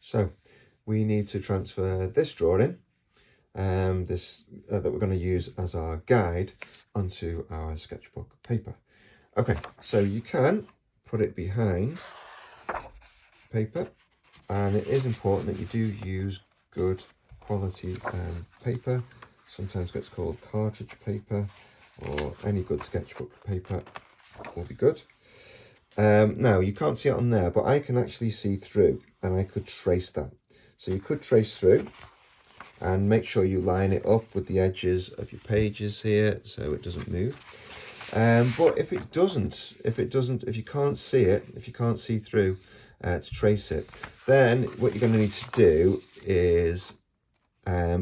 So we need to transfer this drawing, that we're going to use as our guide, onto our sketchbook paper. Okay, so you can put it behind paper, and it is important that you do use good quality paper. Sometimes gets called cartridge paper, or any good sketchbook paper will be good. Now you can't see it on there, but I can actually see through, and I could trace that. So you could trace through and make sure you line it up with the edges of your pages here so it doesn't move. But if you can't see it, if you can't see through to trace it, then what you're going to need to do is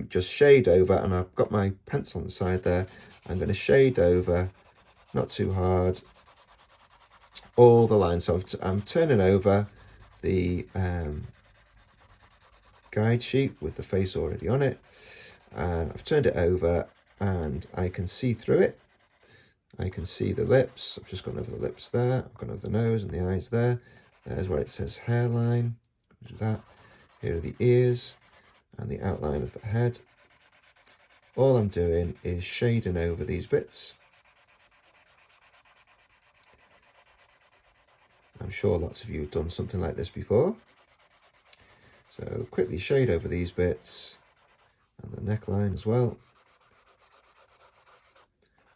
just shade over, and I've got my pencil on the side there. I'm going to shade over, not too hard, all the lines. So I'm turning over the guide sheet with the face already on it, and I've turned it over, and I can see through it. I can see the lips. I've just gone over the lips there. I've gone over the nose and the eyes there. There's where it says hairline. Do that. Here are the ears and the outline of the head. All I'm doing is shading over these bits. I'm sure lots of you have done something like this before. So quickly shade over these bits and the neckline as well.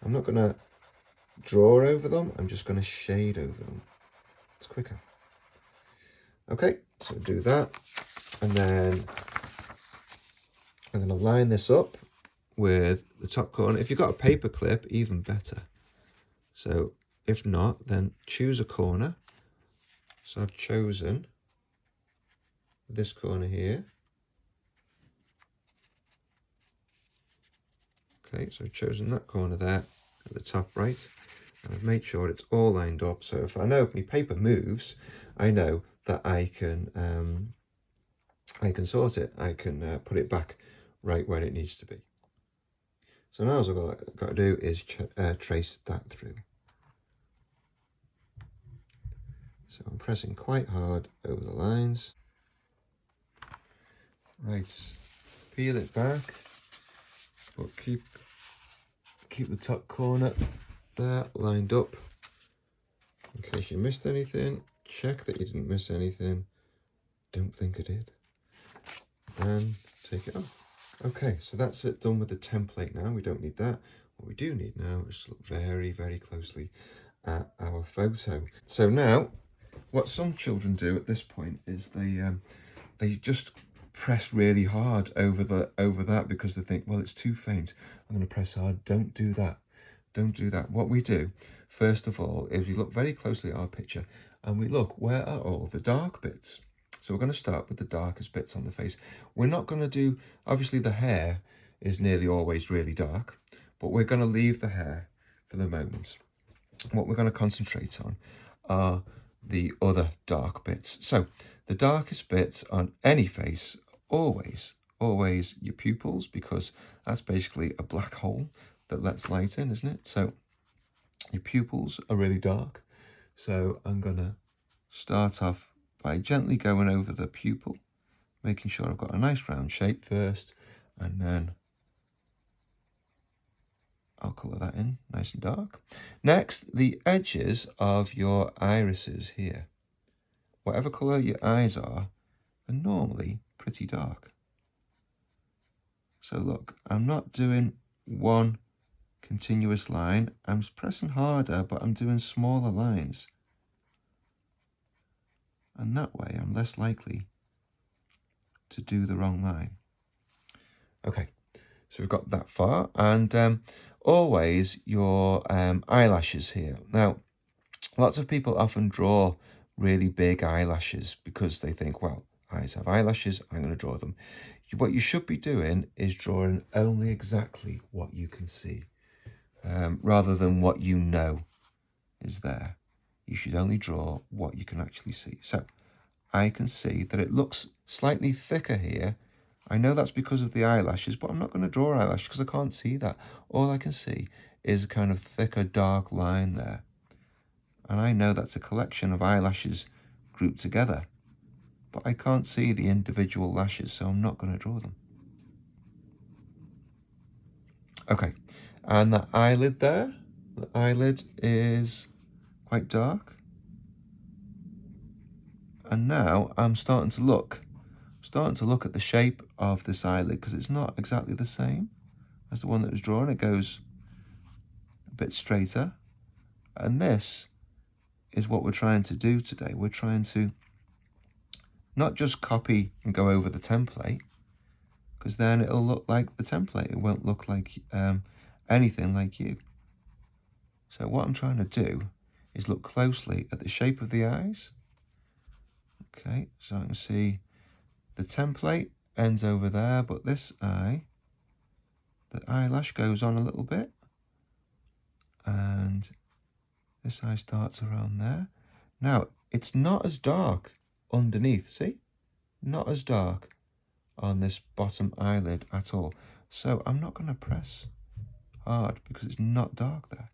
I'm not going to draw over them, I'm just going to shade over them. It's quicker. Okay, so do that, and then I'm going to line this up with the top corner. If you've got a paper clip, even better. So if not, then choose a corner. So I've chosen this corner here. Okay, so I've chosen that corner there at the top right, and I've made sure it's all lined up. So if I know if my paper moves, I know that I can sort it. I can put it back right where it needs to be. So now all I've got to do is trace that through. So I'm pressing quite hard over the lines. Right, peel it back, but keep the top corner there lined up. In case you missed anything, check that you didn't miss anything. Don't think I did. And take it off. Okay, so that's it, done with the template now. We don't need that. What we do need now is to look very, very closely at our photo. So now, what some children do at this point is they just press really hard over that because they think, well, it's too faint. I'm going to press hard. Don't do that. Don't do that. What we do, first of all, is we look very closely at our picture and we look, where are all the dark bits? So we're going to start with the darkest bits on the face. We're not going to do, obviously the hair is nearly always really dark, but we're going to leave the hair for the moment. What we're going to concentrate on are the other dark bits. So the darkest bits on any face, always your pupils, because that's basically a black hole that lets light in, isn't it? So your pupils are really dark. So I'm going to start off by gently going over the pupil, making sure I've got a nice round shape first, and then I'll colour that in nice and dark. Next, the edges of your irises here. Whatever colour your eyes are normally pretty dark. So look, I'm not doing one continuous line. I'm pressing harder, but I'm doing smaller lines. And that way I'm less likely to do the wrong line. Okay, so we've got that far, and always your eyelashes here. Now, lots of people often draw really big eyelashes because they think, well, eyes have eyelashes, I'm going to draw them. What you should be doing is drawing only exactly what you can see, rather than what you know is there. You should only draw what you can actually see. So I can see that it looks slightly thicker here. I know that's because of the eyelashes, but I'm not going to draw eyelashes because I can't see that. All I can see is a kind of thicker, dark line there. And I know that's a collection of eyelashes grouped together. but I can't see the individual lashes, so I'm not going to draw them. Okay, and the eyelid there, the eyelid is quite dark. And now I'm starting to look at the shape of this eyelid, because it's not exactly the same as the one that was drawn. It goes a bit straighter. And this is what we're trying to do today. We're trying to not just copy and go over the template, because then it'll look like the template. It won't look like anything like you. So what I'm trying to do is look closely at the shape of the eyes. Okay, so I can see the template ends over there, but this eye, the eyelash goes on a little bit, and this eye starts around there. Now, it's not as dark underneath, see? Not as dark on this bottom eyelid at all. So I'm not going to press hard because it's not dark there.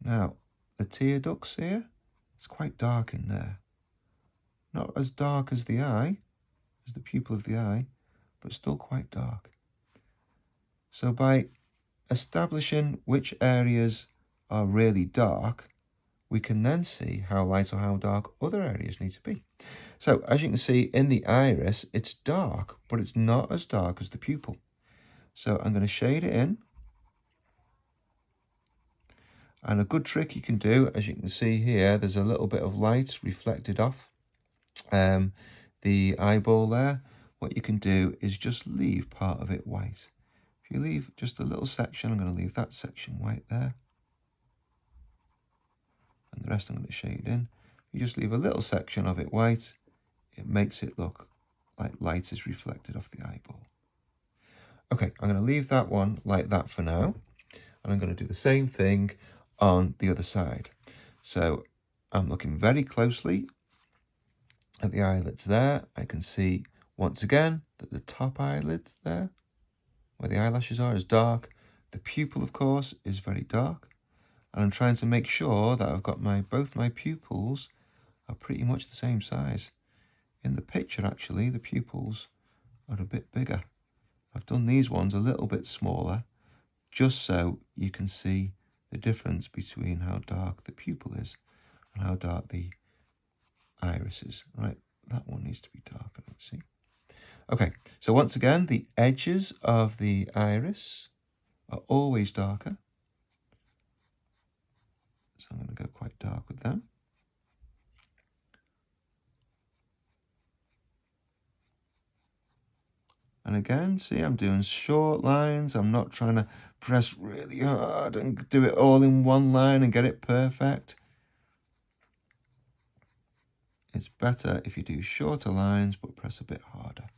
Now, the tear ducts here, it's quite dark in there. Not as dark as the eye, as the pupil of the eye, but still quite dark. So by establishing which areas are really dark, we can then see how light or how dark other areas need to be. So as you can see in the iris, it's dark, but it's not as dark as the pupil. So I'm going to shade it in. And a good trick you can do, as you can see here, there's a little bit of light reflected off the eyeball there. What you can do is just leave part of it white. If you leave just a little section, I'm going to leave that section white there. And the rest I'm going to shade in. You just leave a little section of it white. It makes it look like light is reflected off the eyeball. Okay, I'm going to leave that one like that for now. And I'm going to do the same thing on the other side. So I'm looking very closely at the eyelids there. I can see once again that the top eyelid there, where the eyelashes are, is dark. The pupil, of course, is very dark. And I'm trying to make sure that I've got both my pupils are pretty much the same size. In the picture, actually, the pupils are a bit bigger. I've done these ones a little bit smaller, just so you can see the difference between how dark the pupil is and how dark the iris is. Right, that one needs to be darker, let's see. Okay, so once again, the edges of the iris are always darker. So I'm going to go quite dark with them. And again, see, I'm doing short lines. I'm not trying to press really hard and do it all in one line and get it perfect. It's better if you do shorter lines, but press a bit harder.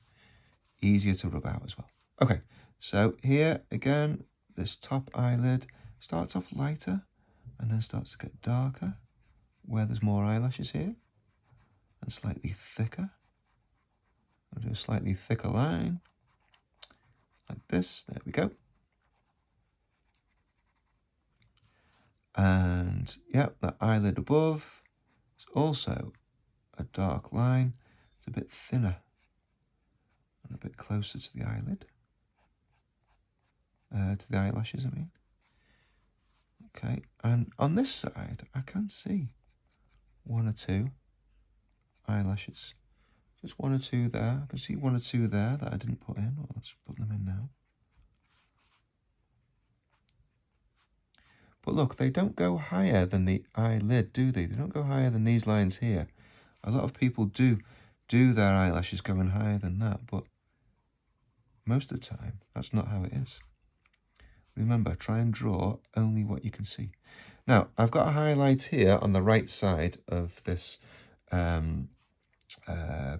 Easier to rub out as well. Okay, so here again, this top eyelid starts off lighter and then starts to get darker where there's more eyelashes here and slightly thicker. I'll do a slightly thicker line like this. There we go. And yep, the eyelid above is also a dark line. It's a bit thinner and a bit closer to the eyelid, to the eyelashes, I mean. Okay, and on this side, I can see one or two eyelashes. Just one or two there. I can see one or two there that I didn't put in. Well, let's put them in now. But look, they don't go higher than the eyelid, do they? They don't go higher than these lines here. A lot of people do their eyelashes going higher than that, but most of the time, that's not how it is. Remember, try and draw only what you can see. Now, I've got a highlight here on the right side of this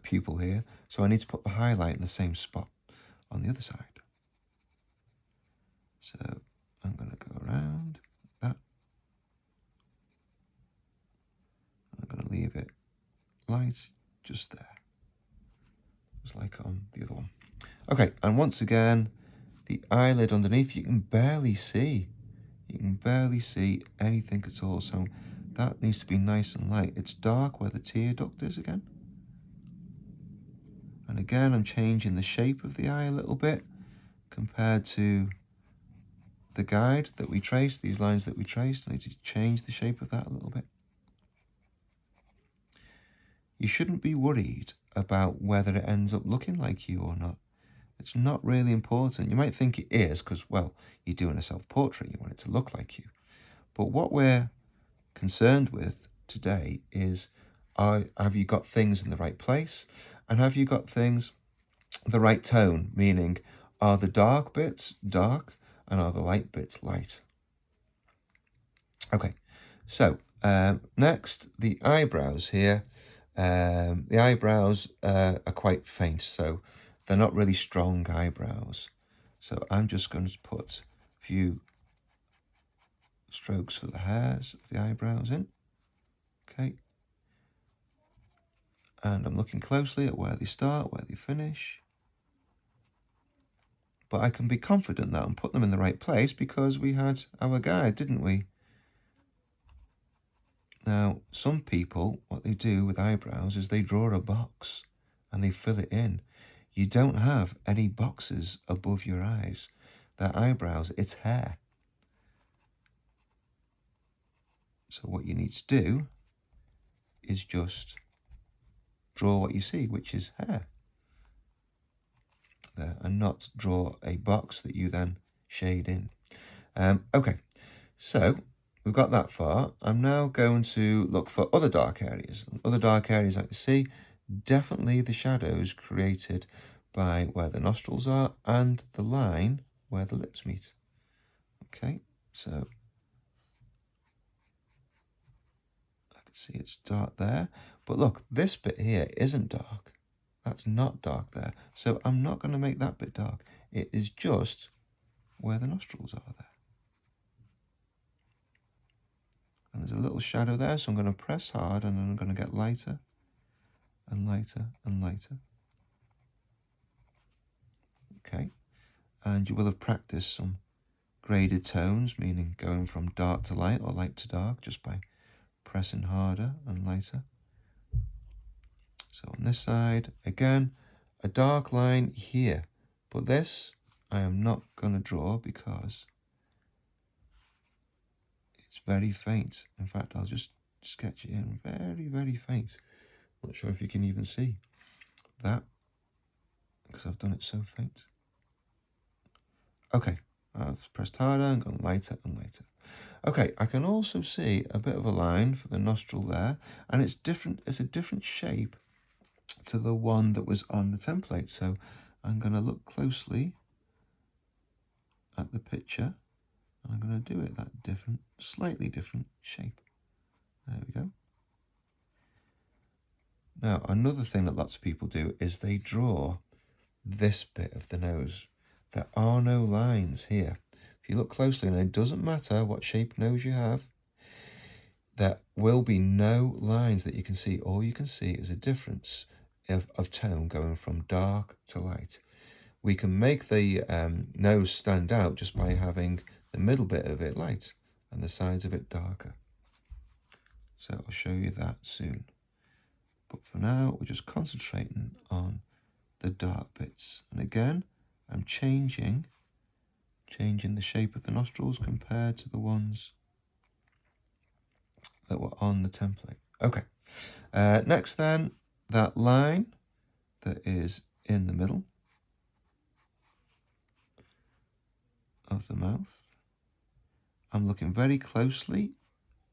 pupil here, so I need to put the highlight in the same spot on the other side. So I'm going to go around that. I'm going to leave it light just there, just like on the other one. Okay, and once again, the eyelid underneath, you can barely see. You can barely see anything at all, so that needs to be nice and light. It's dark where the tear duct is again. again, I'm changing the shape of the eye a little bit compared to the guide that we traced, these lines that we traced. I need to change the shape of that a little bit. You shouldn't be worried about whether it ends up looking like you or not. It's not really important. You might think it is because, well, you're doing a self-portrait, you want it to look like you. But what we're concerned with today is, have you got things in the right place? And have you got things the right tone? Meaning, are the dark bits dark and are the light bits light? Okay, so next, the eyebrows here. The eyebrows are quite faint, so they're not really strong eyebrows. So I'm just going to put a few strokes for the hairs of the eyebrows in. Okay. And I'm looking closely at where they start, where they finish. But I can be confident that I'm putting them in the right place because we had our guide, didn't we? Now, some people, what they do with eyebrows is they draw a box and they fill it in. You don't have any boxes above your eyes. They're eyebrows, it's hair. So what you need to do is just draw what you see, which is hair. There, and not draw a box that you then shade in. Okay, so we've got that far. I'm now going to look for other dark areas. Other dark areas I can see, definitely the shadows created by where the nostrils are and the line where the lips meet. Okay, so I can see it's dark there. But look, this bit here isn't dark. That's not dark there. So I'm not going to make that bit dark. It is just where the nostrils are there. And there's a little shadow there, so I'm going to press hard and then I'm going to get lighter and lighter and lighter. Okay. And you will have practiced some graded tones, meaning going from dark to light or light to dark just by pressing harder and lighter. So on this side, again, a dark line here. But this I am not going to draw because it's very faint. In fact, I'll just sketch it in very, very faint. Not sure if you can even see that because I've done it so faint. Okay, I've pressed harder and gone lighter and lighter. Okay, I can also see a bit of a line for the nostril there, and it's different. It's a different shape to the one that was on the template. So I'm going to look closely at the picture and I'm going to do it that different, slightly different shape. There we go. Now, another thing that lots of people do is they draw this bit of the nose. There are no lines here. If you look closely, and it doesn't matter what shape nose you have, there will be no lines that you can see. All you can see is a difference of tone going from dark to light. We can make the nose stand out just by having the middle bit of it light and the sides of it darker. So I'll show you that soon. But for now, we're just concentrating on the dark bits. And again, I'm changing the shape of the nostrils compared to the ones that were on the template. Okay, next then, that line that is in the middle of the mouth. I'm looking very closely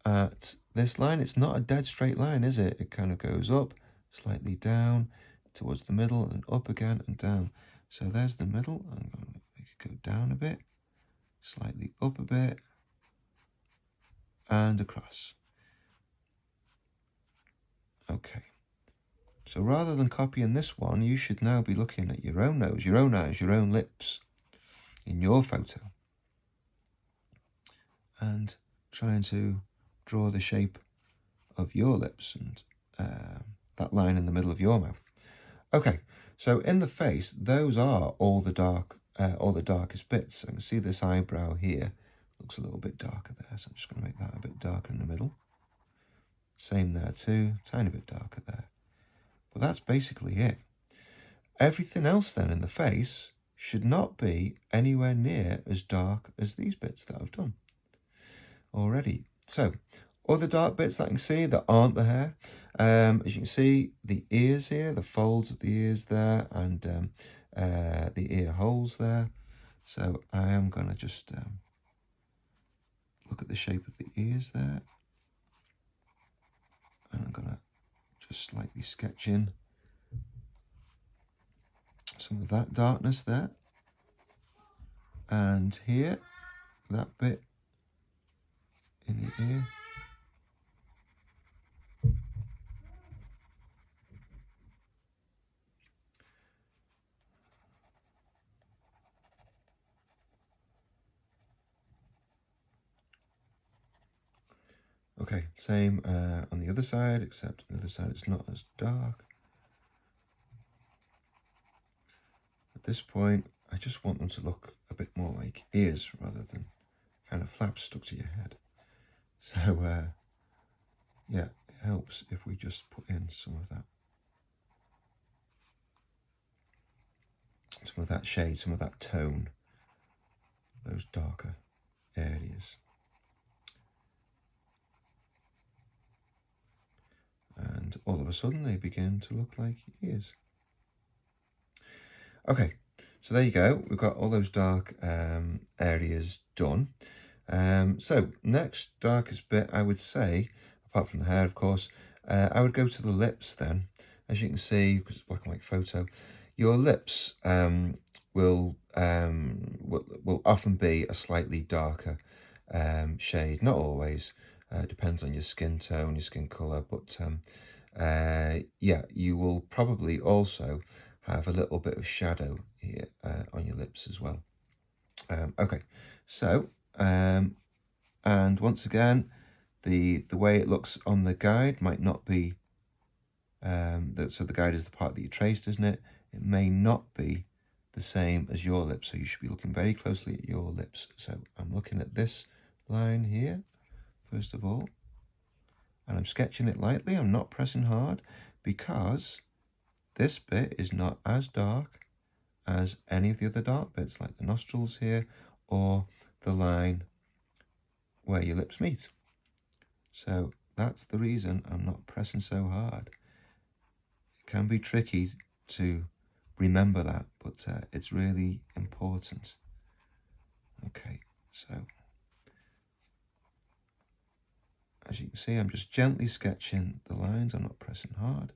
at this line. It's not a dead straight line, is it? It kind of goes up, slightly down, towards the middle, and up again and down. So there's the middle. I'm going to make it go down a bit, slightly up a bit, and across. Okay. So rather than copying this one, you should now be looking at your own nose, your own eyes, your own lips in your photo and trying to draw the shape of your lips and that line in the middle of your mouth. Okay, so in the face, those are all the darkest bits. I can see this eyebrow here looks a little bit darker there, so I'm just going to make that a bit darker in the middle. Same there too, tiny bit darker there. But that's basically it. everything else then in the face should not be anywhere near as dark as these bits that I've done already. So other dark bits that I can see that aren't the hair, as you can see, the ears here, the folds of the ears there, and the ear holes there. So I am going to just look at the shape of the ears there, and I'm going to just slightly sketch in some of that darkness there, and here, that bit in the ear. Okay, same on the other side, except on the other side it's not as dark. At this point, I just want them to look a bit more like ears rather than kind of flaps stuck to your head. So, yeah, it helps if we just put in some of that shade, some of that tone, those darker areas. And all of a sudden they begin to look like ears. Okay, so there you go. We've got all those dark areas done. So next darkest bit, I would say, apart from the hair, of course, I would go to the lips then. As you can see, because it's a black and white photo, your lips will often be a slightly darker shade. Not always. Depends on your skin tone, your skin colour, but yeah, you will probably also have a little bit of shadow here on your lips as well. Okay, so and once again, the way it looks on the guide might not be so the guide is the part that you traced, isn't it? It may not be the same as your lips, so you should be looking very closely at your lips. So I'm looking at this line here first of all, and I'm sketching it lightly. I'm not pressing hard because this bit is not as dark as any of the other dark bits, like the nostrils here or the line where your lips meet. So that's the reason I'm not pressing so hard. It can be tricky to remember that, but it's really important. Okay, so as you can see, I'm just gently sketching the lines. I'm not pressing hard.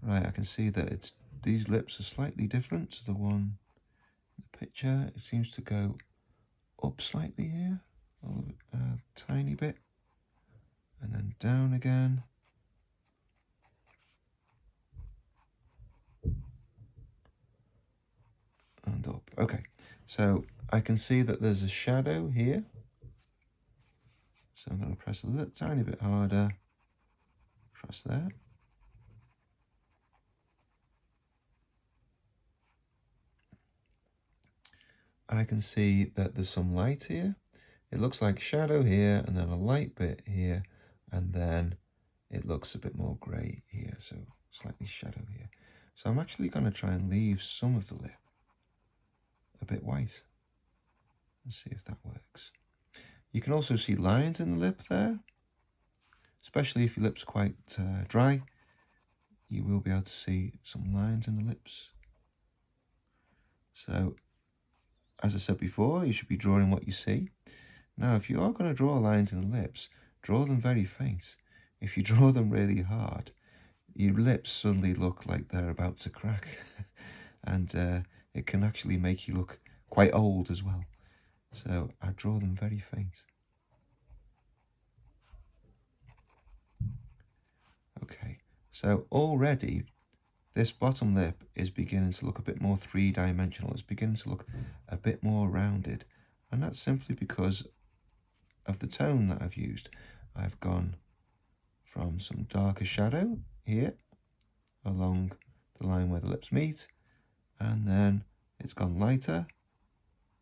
Right, I can see that these lips are slightly different to the one in the picture. It seems to go up slightly here, a tiny bit, and then down again. And up. Okay, so I can see that there's a shadow here. So I'm going to press a little tiny bit harder. Press there. And I can see that there's some light here. It looks like shadow here, and then a light bit here, and then it looks a bit more grey here, so slightly shadow here. So I'm actually going to try and leave some of the lip a bit white. Let's see if that works. You can also see lines in the lip there, especially if your lip's quite dry. You will be able to see some lines in the lips. So, as I said before, you should be drawing what you see. Now, if you are going to draw lines in the lips, draw them very faint. If you draw them really hard, your lips suddenly look like they're about to crack. And it can actually make you look quite old as well. So I draw them very faint. Okay, so already this bottom lip is beginning to look a bit more three-dimensional. It's beginning to look a bit more rounded. And that's simply because of the tone that I've used. I've gone from some darker shadow here along the line where the lips meet, and then it's gone lighter,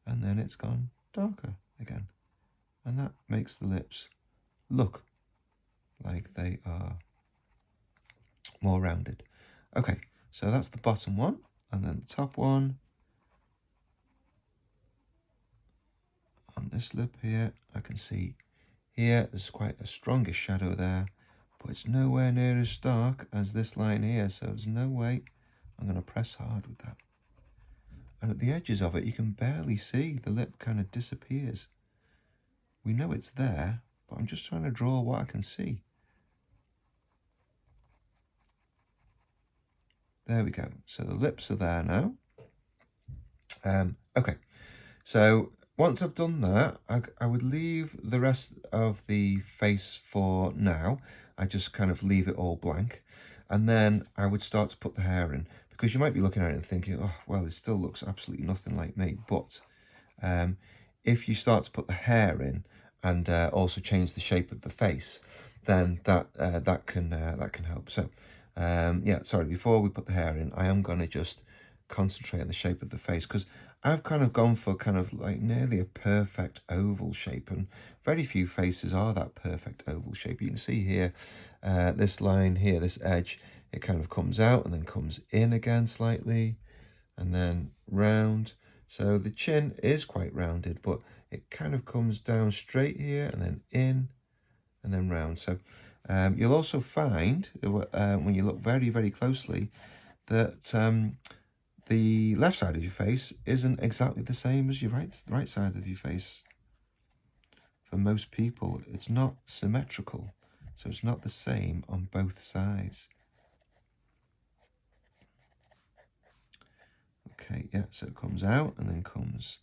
and then it's gone darker again. And that makes the lips look like they are more rounded. Okay, so that's the bottom one. and then the top one. On this lip here, I can see here there's quite a strongish shadow there, but it's nowhere near as stark as this line here, so there's no way I'm going to press hard with that. And at the edges of it, you can barely see. The lip kind of disappears. We know it's there, but I'm just trying to draw what I can see. There we go. So the lips are there now. Okay, so once I've done that, I would leave the rest of the face for now. I just kind of leave it all blank. And then I would start to put the hair in, because you might be looking at it and thinking, oh, well, it still looks absolutely nothing like me. But if you start to put the hair in and also change the shape of the face, then that can help. So yeah, sorry, before we put the hair in, I am going to just concentrate on the shape of the face, because I've kind of gone for kind of like nearly a perfect oval shape, and very few faces are that perfect oval shape. You can see here, this line here, this edge, it kind of comes out and then comes in again slightly, and then round. So the chin is quite rounded, but it kind of comes down straight here and then in and then round. So you'll also find when you look very, very closely that the left side of your face isn't exactly the same as your right side of your face. For most people, it's not symmetrical, so it's not the same on both sides. Okay, yeah, so it comes out and then comes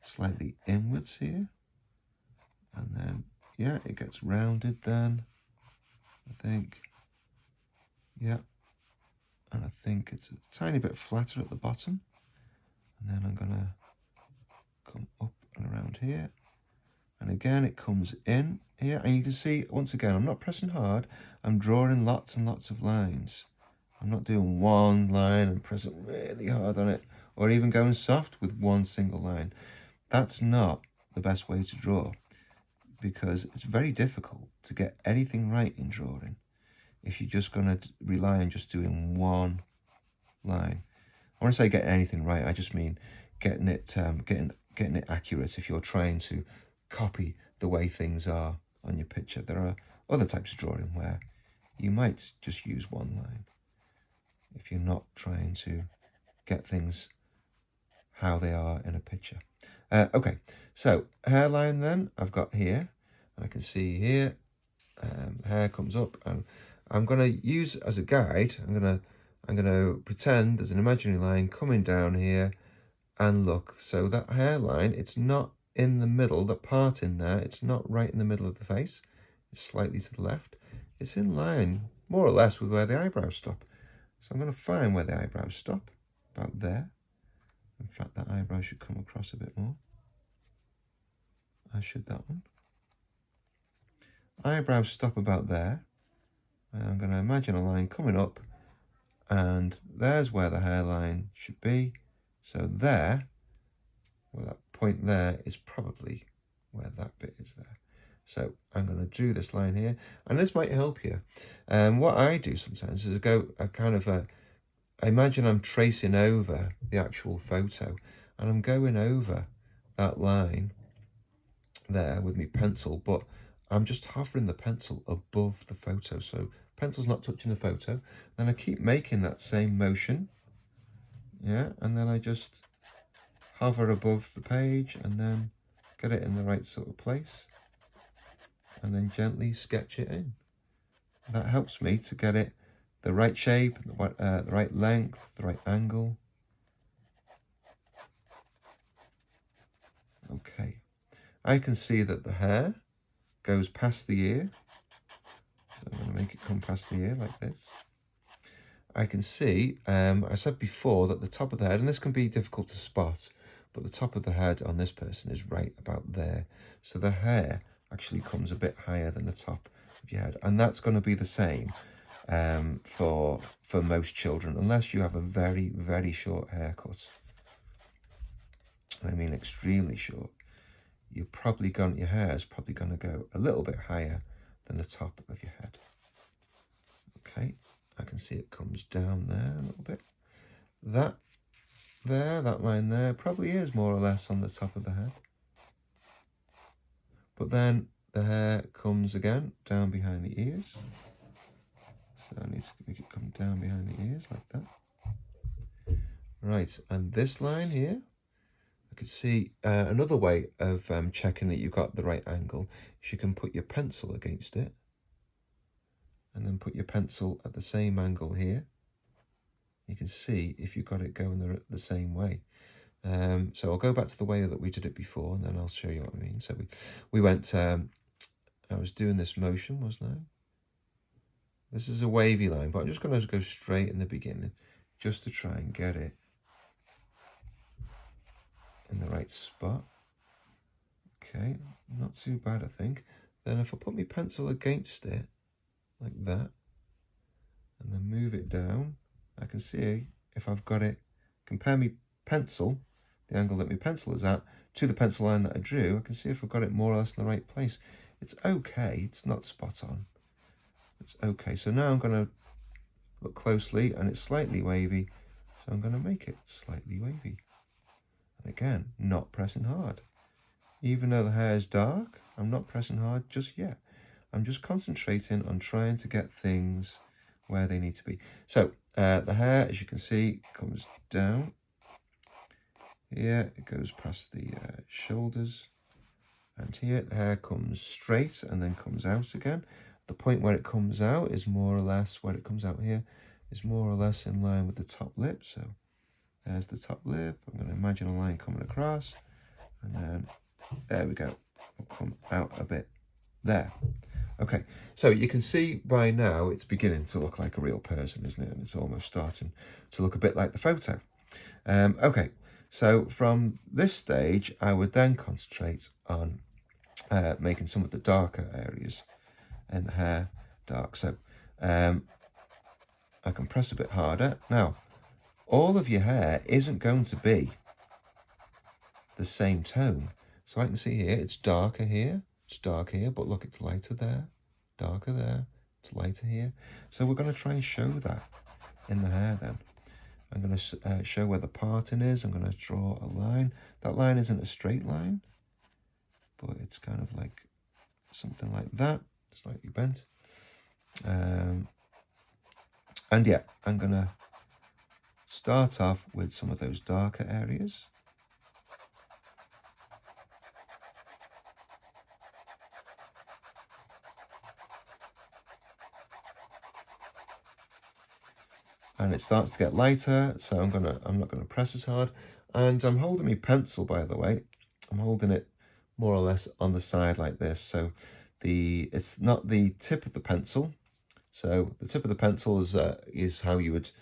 slightly inwards here. And then, yeah, it gets rounded then, I think. Yeah. And I think it's a tiny bit flatter at the bottom. And then I'm going to come up and around here. And again, it comes in here. And you can see, once again, I'm not pressing hard. I'm drawing lots and lots of lines. I'm not doing one line and pressing really hard on it, or even going soft with one single line. That's not the best way to draw, because it's very difficult to get anything right in drawing if you're just going to rely on just doing one line. When I say getting anything right, I just mean getting it accurate. If you're trying to copy the way things are on your picture, there are other types of drawing where you might just use one line if you're not trying to get things how they are in a picture. Okay, so hairline then I've got here, and I can see here hair comes up, and I'm going to use as a guide, I'm going to pretend there's an imaginary line coming down here, and look, so that hairline, it's not in the middle, that part in there, it's not right in the middle of the face, it's slightly to the left, it's in line more or less with where the eyebrows stop. So I'm going to find where the eyebrows stop, about there. In fact, that eyebrow should come across a bit more. As should that one. Eyebrows stop about there. And I'm going to imagine a line coming up, and there's where the hairline should be. So there, well, that point there is probably where that bit is there. So I'm going to do this line here, and this might help you. What I do sometimes is I imagine I'm tracing over the actual photo, and I'm going over that line there with my pencil, but I'm just hovering the pencil above the photo, so pencil's not touching the photo. Then I keep making that same motion, yeah, and then I just hover above the page and then get it in the right sort of place, and then gently sketch it in. That helps me to get it the right shape, the right length, the right angle. Okay, I can see that the hair goes past the ear. So I'm going to make it come past the ear like this. I can see, I said before that the top of the head, and this can be difficult to spot, but the top of the head on this person is right about there. So the hair actually comes a bit higher than the top of your head. And that's going to be the same for most children, unless you have a very, very short haircut. I mean extremely short. Your hair is probably going to go a little bit higher than the top of your head. Okay, I can see it comes down there a little bit. That there, that line there, probably is more or less on the top of the head. But then the hair comes again down behind the ears. So I need to make it come down behind the ears like that. Right, and this line here, I could see another way of checking that you've got the right angle is you can put your pencil against it and then put your pencil at the same angle here. You can see if you've got it going the same way. So I'll go back to the way that we did it before, and then I'll show you what I mean. So we went, I was doing this motion, wasn't I? This is a wavy line, but I'm just going to go straight in the beginning just to try and get it in the right spot. Okay, not too bad, I think. Then if I put my pencil against it, like that, and then move it down, I can see if I've got it, compare my pencil, the angle that my pencil is at, to the pencil line that I drew, I can see if I've got it more or less in the right place. It's okay, it's not spot on. It's okay, so now I'm going to look closely, and it's slightly wavy, so I'm going to make it slightly wavy. And again, not pressing hard. Even though the hair is dark, I'm not pressing hard just yet. I'm just concentrating on trying to get things where they need to be. So the hair, as you can see, comes down. Here it goes past the shoulders. And here the hair comes straight and then comes out again. The point where it comes out is more or less, where it comes out here, is more or less in line with the top lip. So there's the top lip. I'm going to imagine a line coming across. And then there we go. It'll come out a bit there. Okay, so you can see by now it's beginning to look like a real person, isn't it? And it's almost starting to look a bit like the photo. Okay, so from this stage, I would then concentrate on making some of the darker areas in the hair dark. So I can press a bit harder. Now, all of your hair isn't going to be the same tone. So I can see here, it's darker here. It's dark here, but look, it's lighter there, darker there, it's lighter here. So we're going to try and show that in the hair then. I'm going to show where the parting is. I'm going to draw a line. That line isn't a straight line, but it's kind of like something like that, slightly bent. And yeah, I'm going to start off with some of those darker areas. And it starts to get lighter, so I'm not gonna press as hard. And I'm holding my pencil, by the way. I'm holding it more or less on the side like this. So it's not the tip of the pencil. So the tip of the pencil is how you would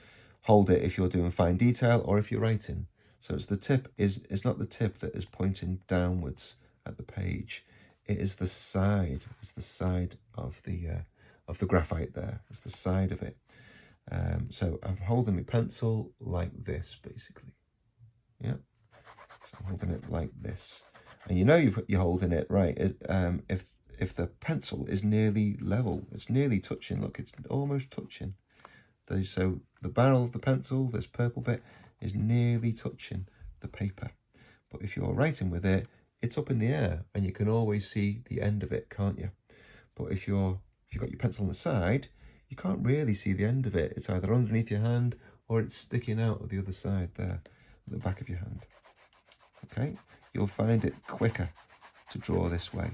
hold it if you're doing fine detail or if you're writing. So it's the tip is not the tip that is pointing downwards at the page. It is the side. It's the side of the graphite there. It's the side of it. So I'm holding my pencil like this, basically. Yeah. So I'm holding it like this, and you know you're holding it right. If the pencil is nearly level, it's nearly touching. Look, it's almost touching. So the barrel of the pencil, this purple bit, is nearly touching the paper. But if you're writing with it, it's up in the air, and you can always see the end of it, can't you? But if you've got your pencil on the side, you can't really see the end of it. It's either underneath your hand or it's sticking out of the other side there, at the back of your hand. Okay, you'll find it quicker to draw this way.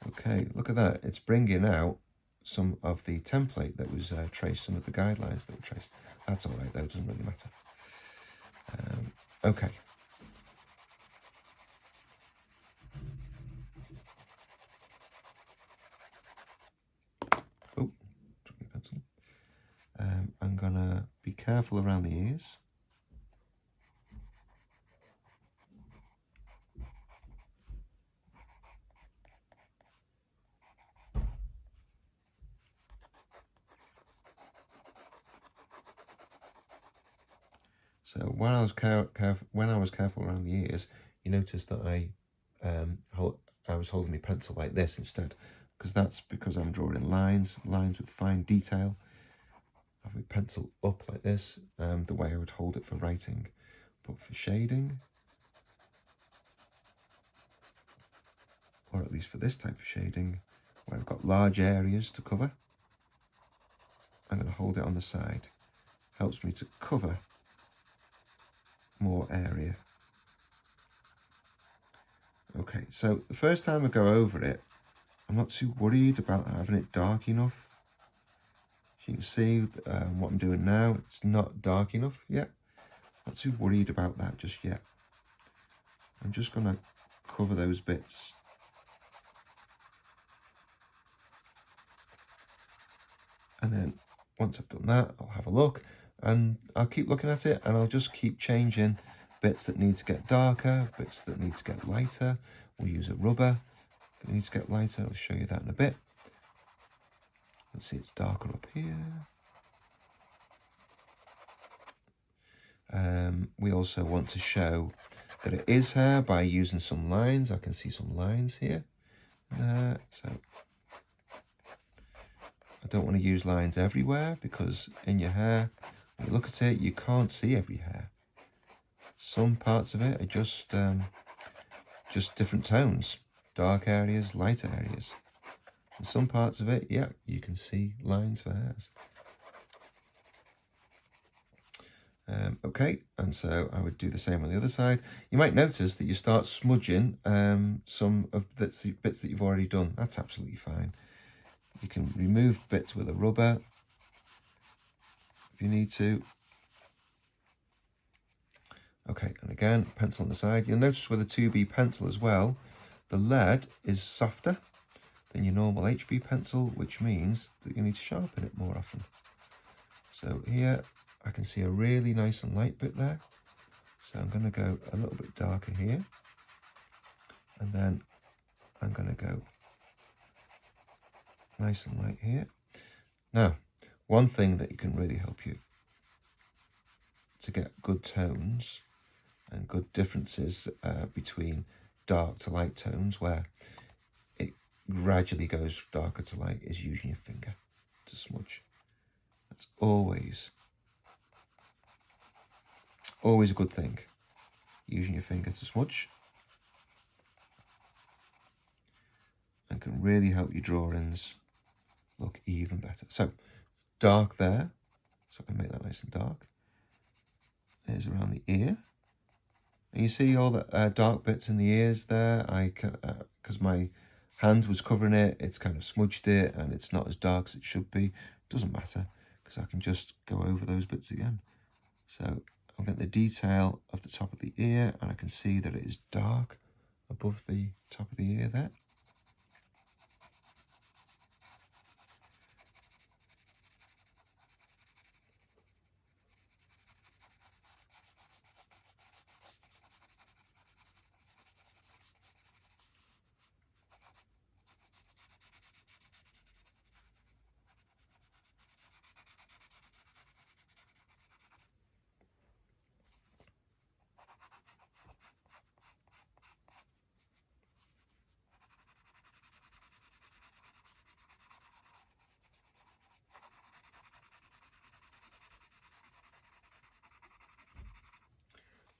Okay, look at that. It's bringing out some of the template that was traced, some of the guidelines that were traced. That's all right, though. It doesn't really matter. Okay. Oh, took my pencil. I'm going to be careful around the ears. So when I was careful around the ears, you notice that I was holding my pencil like this instead, because that's because I'm drawing lines with fine detail. have my pencil up like this, the way I would hold it for writing. But for shading, or at least for this type of shading, where I've got large areas to cover, I'm going to hold it on the side. Helps me to cover more area. Okay, so the first time I go over it, I'm not too worried about having it dark enough. As you can see, what I'm doing now, it's not dark enough yet. Not too worried about that just yet. I'm just going to cover those bits. And then once I've done that, I'll have a look and I'll keep looking at it, and I'll just keep changing bits that need to get darker, bits that need to get lighter. We'll use a rubber that needs to get lighter. I'll show you that in a bit. Let's see, it's darker up here. We also want to show that it is hair by using some lines. I can see some lines here. So I don't want to use lines everywhere, because in your hair, when you look at it, you can't see every hair. Some parts of it are just different tones, dark areas, lighter areas. And some parts of it, yeah, you can see lines for hairs. Okay, and so I would do the same on the other side. You might notice that you start smudging some of the bits that you've already done. That's absolutely fine. You can remove bits with a rubber if you need to. Okay, and again, pencil on the side. You'll notice with a 2B pencil as well, the lead is softer than your normal HB pencil, which means that you need to sharpen it more often. So here, I can see a really nice and light bit there. So I'm going to go a little bit darker here. And then I'm going to go nice and light here. Now, one thing that can really help you to get good tones and good differences between dark to light tones, where it gradually goes darker to light, is using your finger to smudge. That's always a good thing, using your finger to smudge, and can really help your drawings look even better. So dark there, so I can make that nice and dark. There's around the ear, and you see all the dark bits in the ears there. I can, because my hand was covering it, it's kind of smudged it, and it's not as dark as it should be. Doesn't matter, because I can just go over those bits again. So I'll get the detail of the top of the ear, and I can see that it is dark above the top of the ear there.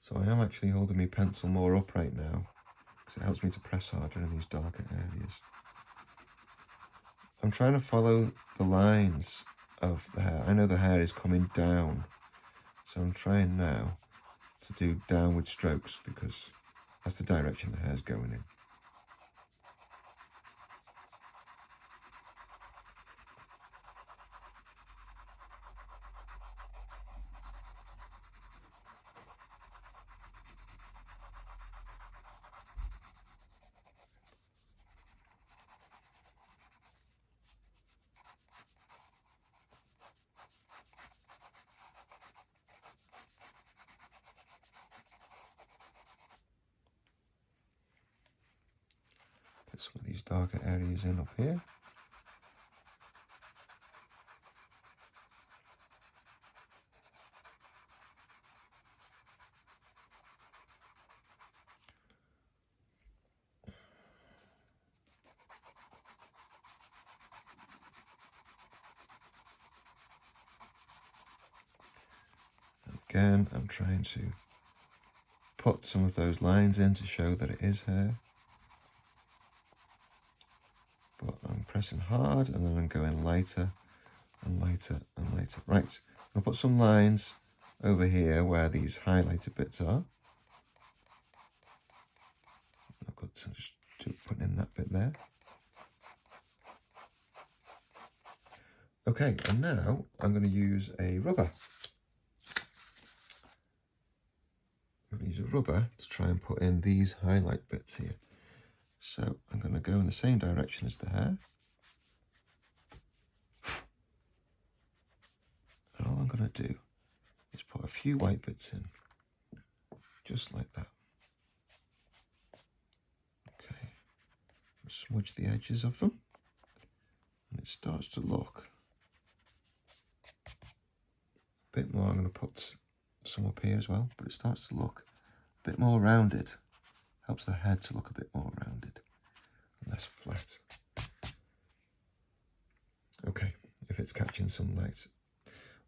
So I am actually holding my pencil more upright now, because it helps me to press harder in these darker areas. I'm trying to follow the lines of the hair. I know the hair is coming down, so I'm trying now to do downward strokes, because that's the direction the hair's going in. Put some of these darker areas in up here. again, I'm trying to put some of those lines in to show that it is hair. But I'm pressing hard and then I'm going lighter and lighter and lighter. Right, I'll put some lines over here where these highlighted bits are. I've got to just put in that bit there. Okay, and now I'm going to use a rubber. I'm going to use a rubber to try and put in these highlight bits here. So I'm going to go in the same direction as the hair. And all I'm going to do is put a few white bits in, just like that. Okay, smudge the edges of them, and it starts to look a bit more. I'm going to put some up here as well, but it starts to look a bit more rounded. Helps the head to look a bit more rounded and less flat. Okay, if it's catching some light.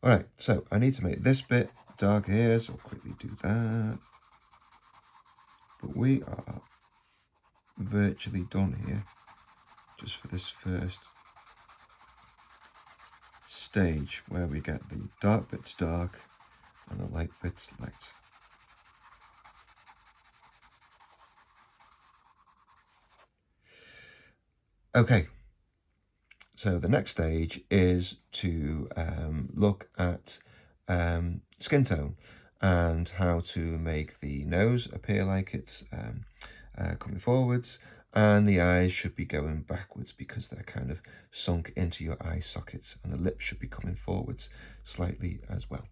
All right, so I need to make this bit dark here, so I'll quickly do that. But we are virtually done here, just for this first stage where we get the dark bits dark and the light bits light. Okay, so the next stage is to look at skin tone and how to make the nose appear like it's coming forwards, and the eyes should be going backwards because they're kind of sunk into your eye sockets, and the lips should be coming forwards slightly as well.